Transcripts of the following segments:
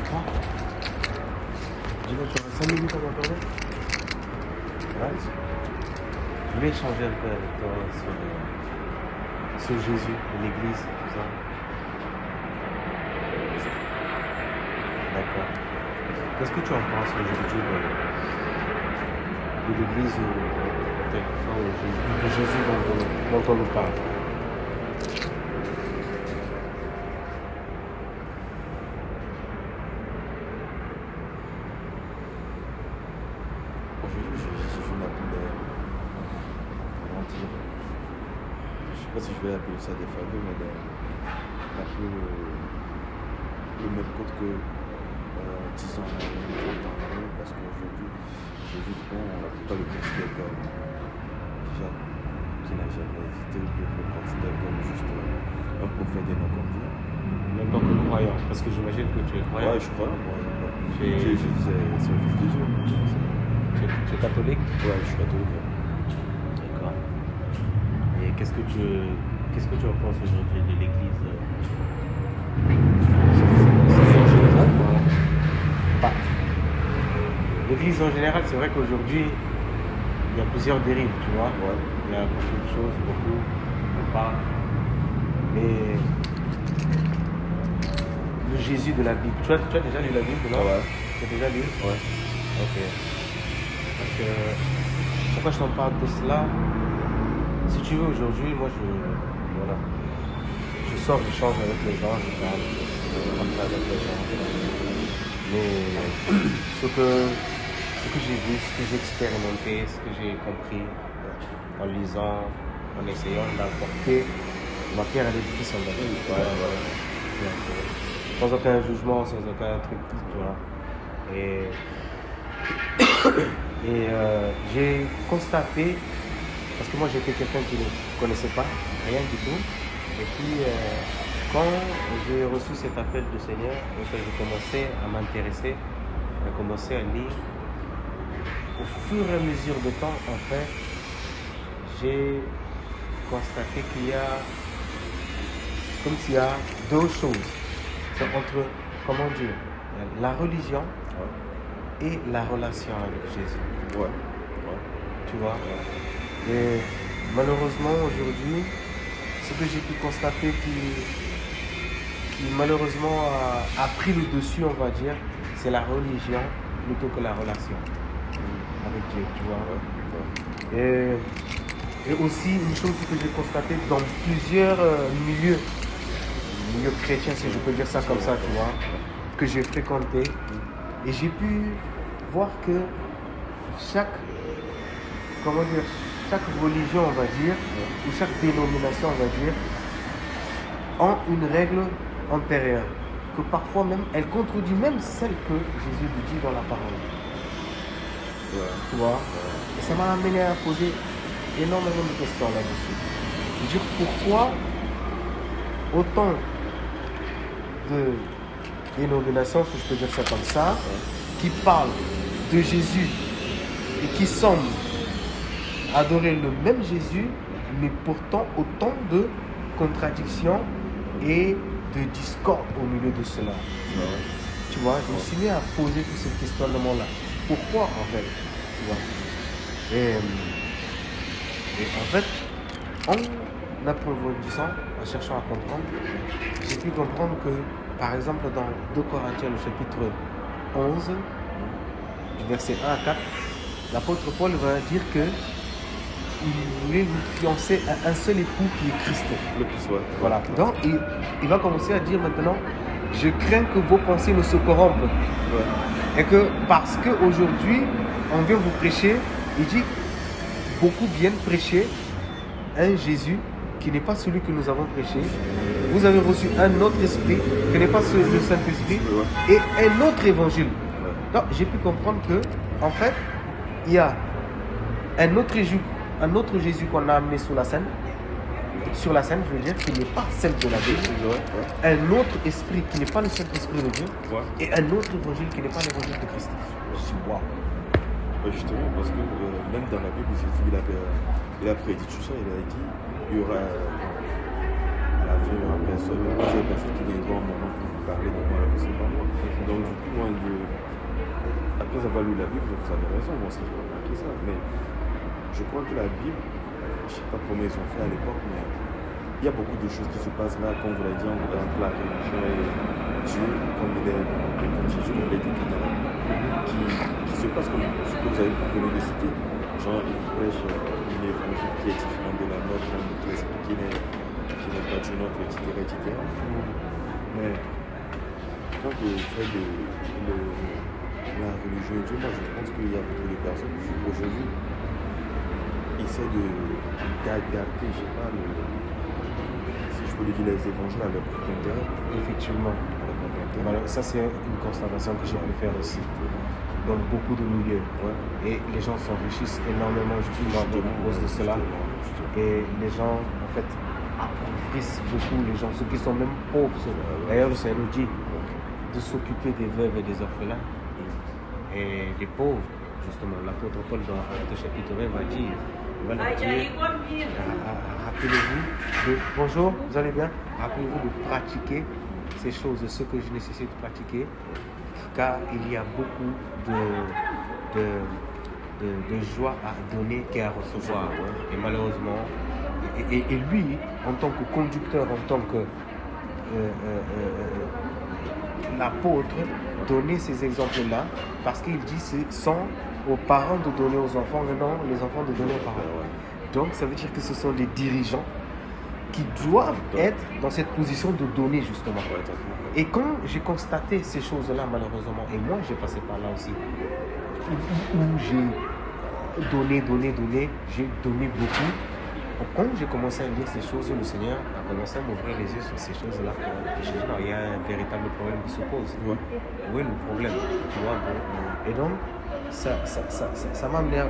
crois. Dis-moi, tu auras 5 minutes à m'attendre. Ouais. Je voulais échanger un peu avec toi sur Jésus, l'Église, tout ça. D'accord. Qu'est-ce que tu en penses aujourd'hui de l'Église quelquefois de Jésus dont on nous parle? Aujourd'hui, Jésus n'a plus comment dire, je ne sais pas si je vais appeler ça des fameux, mais n'a plus le même code que 10 ans, 30 ans avant, parce qu'aujourd'hui, Jésus, on ne peut pas le considérer comme déjà qui n'a jamais hésité, de le considérer comme juste un prophète et non comme Dieu. En tant que croyant, parce que j'imagine que tu es croyant. Ouais, je crois. Jésus, c'est le fils de Dieu. Tu es catholique? Ouais, je suis catholique. D'accord. Et qu'est-ce que tu en penses aujourd'hui de l'Église en général, voilà. Bah, l'Église en général, c'est vrai qu'aujourd'hui, il y a plusieurs dérives, tu vois. Ouais. Il y a beaucoup de choses, on parle. Mais le Jésus de la Bible, tu as déjà lu la Bible, non? Ouais. Tu as déjà lu? Ouais. Ok. Parce que, pourquoi je t'en parle de cela? Si tu veux, aujourd'hui, moi, je sors, j'échange avec les gens, je parle comme ça avec les gens. Mais ce que j'ai vu, ce que j'ai expérimenté, ce que j'ai compris en lisant, en essayant d'apporter ma pierre à l'édifice en fait. Sans aucun jugement, sans aucun truc, tu vois. Et j'ai constaté, parce que moi j'étais quelqu'un qui ne connaissait pas rien du tout, et puis quand j'ai reçu cet appel du Seigneur, donc j'ai commencé à m'intéresser, à commencer à lire. Au fur et à mesure du temps, en fait, j'ai constaté qu'il y a, comme s'il y a deux choses. C'est entre, comment dire, la religion et la relation avec Jésus. Ouais. Tu vois. Et malheureusement, aujourd'hui, ce que j'ai pu constater qui malheureusement a pris le dessus, on va dire, c'est la religion plutôt que la relation avec Dieu, tu vois. Et aussi, une chose que j'ai constatée dans plusieurs milieux chrétiens, si je peux dire ça comme ça, tu vois, que j'ai fréquenté, et j'ai pu voir que chaque religion, on va dire, ou chaque dénomination, on va dire, ont une règle antérieure, que parfois même, elle contredit même celle que Jésus dit dans la parole. Tu vois. Et ça m'a amené à poser énormément de questions là-dessus. Je veux dire, pourquoi autant de dénominations, si je peux dire ça comme ça, qui parlent de Jésus et qui semblent adorer le même Jésus, mais pourtant autant de contradictions et de discorde au milieu de cela. Tu vois, je me suis mis à poser tous ces questionnements-là. Pourquoi en fait, tu vois? Et en fait, en approfondissant, en cherchant à comprendre, j'ai pu comprendre que, par exemple, dans 2 Corinthiens, le chapitre 11, du verset 1 à 4, l'apôtre Paul va dire que il voulait vous fiancer à un seul époux qui est Christ. Le Christ, ouais. Voilà. Donc, il va commencer à dire maintenant, je crains que vos pensées ne se corrompent. Et que parce qu'aujourd'hui, on vient vous prêcher, il dit, beaucoup viennent prêcher un Jésus qui n'est pas celui que nous avons prêché. Vous avez reçu un autre esprit, qui n'est pas le Saint-Esprit, et un autre évangile. Donc, j'ai pu comprendre que, en fait, il y a un autre Jésus qu'on a amené sur la scène, je veux dire, qui n'est pas celle de la Bible, un autre esprit qui n'est pas le Saint-Esprit de Dieu, et un autre évangile qui n'est pas l'évangile de Christ. Je dis, waouh. Justement, parce que même dans la Bible, Jésus, il a prédit tout ça, il a dit, il y aura à la fin, il y aura personne qui viendra en mon nom pour vous parler de moi, alors que c'est pas moi. Après avoir lu la Bible, vous avez raison, moi aussi j'ai remarqué ça. Mais je crois que la Bible, je ne sais pas comment ils ont fait à l'époque, mais il y a beaucoup de choses qui se passent là, comme vous l'avez dit, entre la religion et Dieu, comme il est, et comme Jésus, comme il est écrit dans la Bible, qui se passe comme ce que vous avez venu de citer. Genre, il prêche une évangile qui est différente de la nôtre, un autre esprit qui n'est pas du nôtre, etc. etc. Mais quand vous faites la religion et Dieu, moi je pense qu'il y a beaucoup de personnes qui aujourd'hui essaient d'adapter, je sais pas, si je peux le dire, les évangiles à leur propre intérêt. Effectivement. Alors, ça, c'est une constatation que j'ai pu faire aussi dans beaucoup de milieux. Ouais. Et les gens s'enrichissent énormément justement à cause de cela. Et les gens, en fait, appauvrissent beaucoup les gens, ceux qui sont même pauvres. D'ailleurs, le Seigneur nous dit de s'occuper des veuves et des orphelins et des pauvres. Justement, l'apôtre Paul dans Actes chapitre 20 va dire, voilà, rappelez-vous de... Bonjour, vous allez bien? Rappelez-vous de pratiquer ces choses, ce que je nécessite de pratiquer, car il y a beaucoup de joie à donner qu'à recevoir. Et malheureusement, et lui, en tant que conducteur, en tant que l'apôtre, donner ces exemples-là, parce qu'il dit c'est sans aux parents de donner aux enfants, mais non les enfants de donner aux parents. Donc ça veut dire que ce sont des dirigeants qui doivent être dans cette position de donner justement. Et quand j'ai constaté ces choses-là, malheureusement, et moi j'ai passé par là aussi, où j'ai donné, j'ai donné beaucoup. Quand j'ai commencé à lire ces choses, le Seigneur a commencé à m'ouvrir les yeux sur ces choses-là. Et je dis, non, il y a un véritable problème qui se pose. Ouais. Oui, le problème. Tu vois, et donc, ça m'a amené à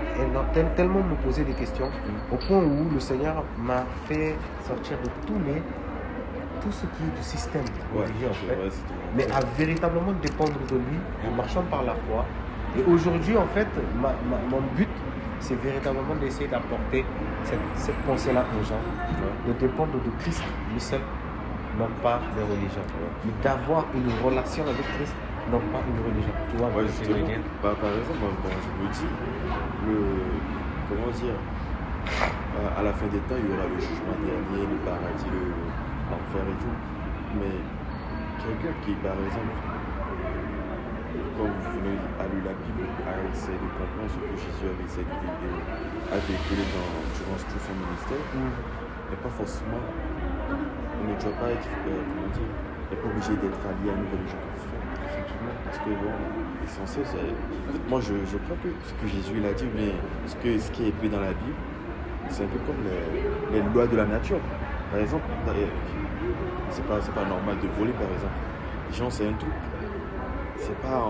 tellement me poser des questions, au point où le Seigneur m'a fait sortir de tout ce qui est du système religieux, en fait, mais à véritablement dépendre de lui, en marchant par la foi. Et aujourd'hui, en fait, mon but, c'est véritablement d'essayer d'apporter cette pensée-là aux gens, de dépendre de Christ, lui seul, non pas des religions, mais d'avoir une relation avec Christ, non pas une religion. Tu vois, par exemple, moi, je me dis, comment dire, à la fin des temps, il y aura le jugement dernier, le paradis, l'enfer et tout. Mais quelqu'un qui, par exemple, quand vous venez à lire la Bible, a essayé de comprendre ce que Jésus avait essayé de véhiculer durant tout son ministère, mais pas forcément, on ne doit pas être, comment dire, n'est pas obligé d'être allié à une religion. Parce que bon, l'essentiel, c'est... En fait, moi, je crois que ce que Jésus il a dit, mais ce qui est écrit dans la Bible, c'est un peu comme les lois de la nature. Par exemple, c'est pas normal de voler, par exemple. Les gens, c'est un truc. C'est pas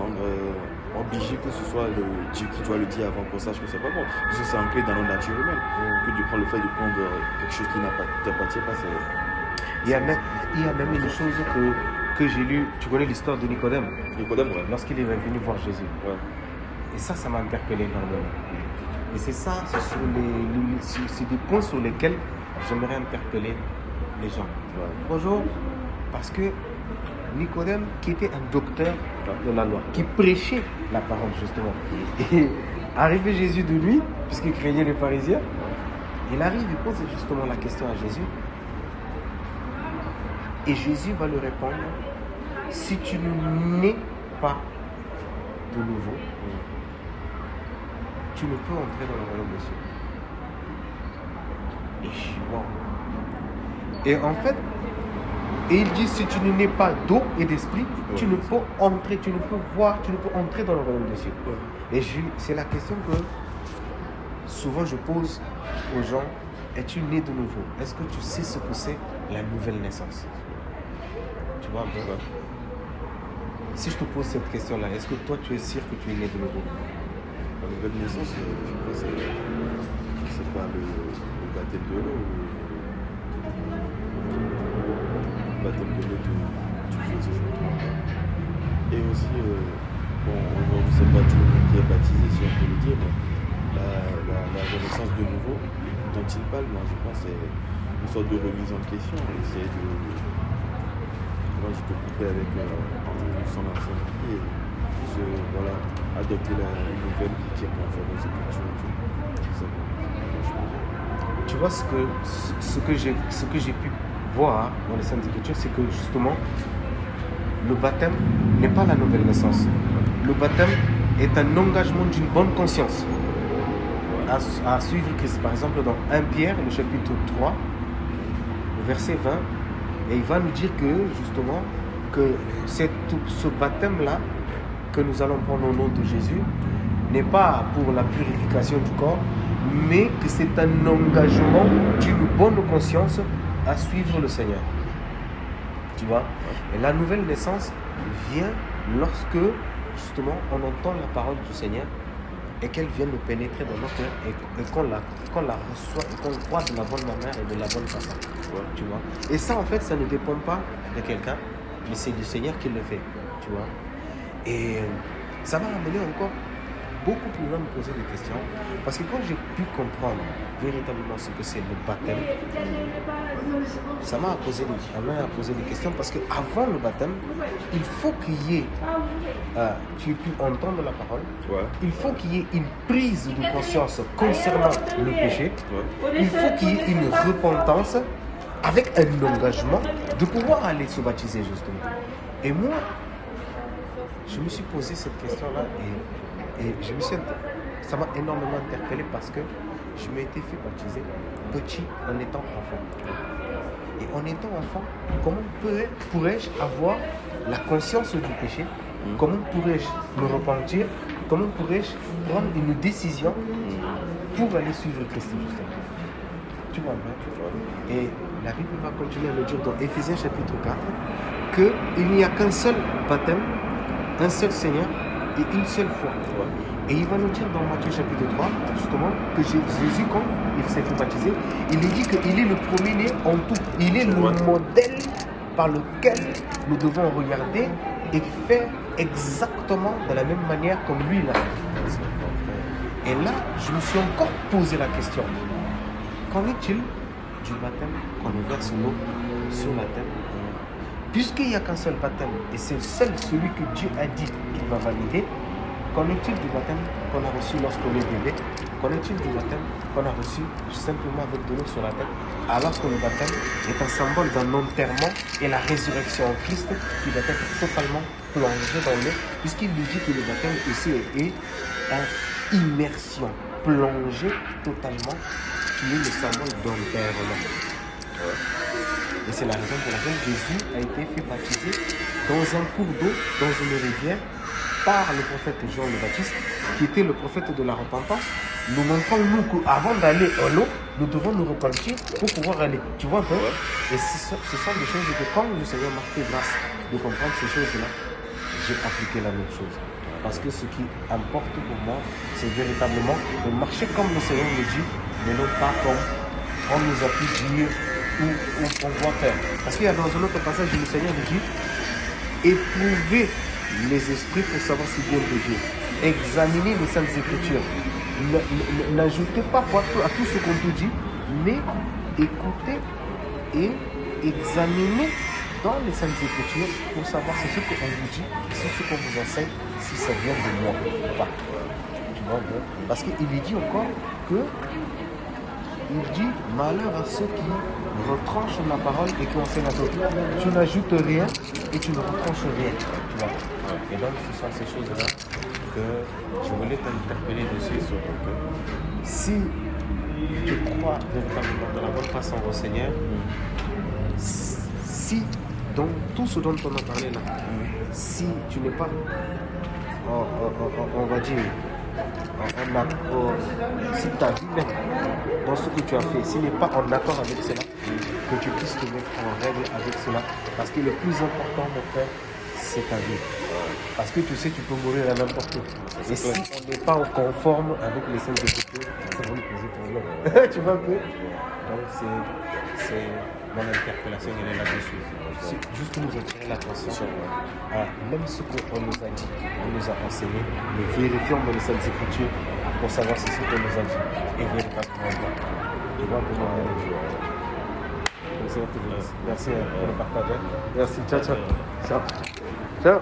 obligé que ce soit Dieu qui doit le dire avant qu'on sache que c'est pas bon. Parce que c'est ancré dans notre nature humaine. Que de prendre le fait de prendre quelque chose qui n'appartient pas, c'est... Il y a même une chose que j'ai lue. Tu connais l'histoire de Nicodème? Nicodème, ouais. Lorsqu'il est venu voir Jésus. Ouais. Et ça m'a interpellé énormément. Et c'est ça, c'est des points sur lesquels j'aimerais interpeller les gens. Ouais. Bonjour, parce que Nicodème, qui était un docteur de la loi, qui prêchait la parole justement, et arrivé Jésus de lui, puisqu'il craignait les pharisiens, il arrive, il pose justement la question à Jésus. Et Jésus va lui répondre, si tu ne nais pas de nouveau, tu ne peux entrer dans le royaume des cieux. Et je suis wow. Et en fait, il dit, si tu ne nais pas d'eau et d'esprit, tu ne peux entrer, tu ne peux entrer dans le royaume des cieux. Et c'est la question que souvent je pose aux gens, es-tu né de nouveau? Est-ce que tu sais ce que c'est la nouvelle naissance? Tu vois, bon, si je te pose cette question-là, est-ce que toi tu es sûr que tu es né de nouveau? La nouvelle naissance, je crois que c'est pas le baptême de l'eau. Le baptême de l'eau du feu, si je me trompe pas. Et aussi, bon, aujourd'hui, c'est pas tout le monde qui est baptisé, si on peut le dire, mais la renaissance de nouveau dont il parle, moi je pense que c'est une sorte de remise en question. Essayer de couper avec son ancien vie et voilà, adopter la nouvelle qui est conforme aux Écritures. C'est ça. Tu vois, ce que j'ai pu voir dans les Saintes Écritures, c'est que justement, le baptême n'est pas la nouvelle naissance. Le baptême est un engagement d'une bonne conscience à suivre Christ. Par exemple, dans 1 Pierre, le chapitre 3, le verset 20, et il va nous dire que justement, que ce baptême-là que nous allons prendre au nom de Jésus n'est pas pour la purification du corps, mais que c'est un engagement d'une bonne conscience à suivre le Seigneur. Tu vois? Et la nouvelle naissance vient lorsque, justement, on entend la parole du Seigneur et qu'elle vient nous pénétrer dans notre cœur et qu'on la reçoit et qu'on croit de la bonne manière et de la bonne façon. Tu vois? Et ça, en fait, ça ne dépend pas de quelqu'un, mais c'est du Seigneur qui le fait. Tu vois? Et ça m'a amené encore beaucoup plus loin de me poser des questions. Parce que quand j'ai pu comprendre véritablement ce que c'est le baptême, ça m'a posé des questions. Parce qu'avant le baptême, il faut qu'il y ait, tu aies pu entendre la parole, il faut qu'il y ait une prise de conscience concernant le péché, il faut qu'il y ait une repentance avec un engagement de pouvoir aller se baptiser justement. Et moi, je me suis posé cette question-là et ça m'a énormément interpellé parce que je m'étais fait baptiser petit en étant enfant. Et en étant enfant, comment pourrais-je avoir la conscience du péché? Comment pourrais-je me repentir? Comment pourrais-je prendre une décision pour aller suivre Christ justement? Tu vois, hein? Et la Bible va continuer à le dire dans Éphésiens chapitre 4 qu'il n'y a qu'un seul baptême, un seul Seigneur et une seule foi. Et il va nous dire dans Matthieu chapitre 3, justement, que Jésus, quand il s'est fait baptiser, il dit qu'il est le premier-né en tout. Il est le modèle par lequel nous devons regarder et faire exactement de la même manière comme lui l'a fait. Et là, je me suis encore posé la question. Qu'en est-il du baptême qu'on verse l'eau sur la tête? Puisqu'il n'y a qu'un seul baptême, et c'est celui que Dieu a dit qu'il va valider, qu'en est-il du baptême qu'on a reçu lorsqu'on est bébé? Qu'en est-il du baptême qu'on a reçu simplement avec de l'eau sur la tête? Alors que le baptême est un symbole d'un enterrement et la résurrection en Christ qui doit être totalement plongé dans l'eau, puisqu'il nous dit que le baptême aussi est une immersion plongée totalement, qui est le symbole d'enterrement. Et c'est la raison pour laquelle Jésus a été fait baptiser dans un cours d'eau, dans une rivière, par le prophète Jean le Baptiste, qui était le prophète de la repentance, nous montrant nous qu'avant d'aller à l'eau, nous devons nous repentir pour pouvoir aller. Tu vois un peu? Et ce sont des choses que quand le Seigneur m'a fait grâce de comprendre ces choses-là, j'ai appliqué la même chose. Parce que ce qui importe pour moi, c'est véritablement de marcher comme le Seigneur le dit, mais non pas comme on nous a pu dire ou on doit faire. Parce qu'il y a dans un autre passage, le Seigneur nous dit, éprouvez les esprits pour savoir si bien de Dieu. Examinez les Saintes Écritures. N'ajoutez pas à tout ce qu'on te dit, mais écoutez et examinez dans les Saintes Écritures pour savoir si ce qu'on vous dit, si ce qu'on vous enseigne, si ça vient de moi ou pas. Tu vois, parce qu'il est dit encore que il dit malheur à ceux qui retranchent la parole et qui enseignent à d'autres. Tu n'ajoutes rien et tu ne retranches rien. Tu vois. Et donc ce sont ces choses-là que je voulais t'interpeller dessus. Si tu crois véritablement de la bonne façon au Seigneur, si dans tout ce dont on a parlé là, si tu n'es pas, on va dire, si ta vie même, dans ce que tu as fait, s'il n'est pas en accord avec cela, que tu puisses te mettre en règle avec cela. Parce que le plus important, mon frère, c'est ta vie. Parce que tu sais, tu peux mourir à n'importe où. Et si on n'est pas conforme avec les Saintes Écritures, ça va nous poser problème. Tu vois un peu? Donc c'est mon interpellation, elle est là-dessus. C'est juste nous attirer l'attention. Même ce qu'on nous a dit, on nous a enseigné, nous vérifions dans les Saintes Écritures pour savoir si ce qu'on nous a dit est véritablement vrai. Tu vois comment Merci pour le partage. Merci. Ciao, ciao. Ciao. Ciao.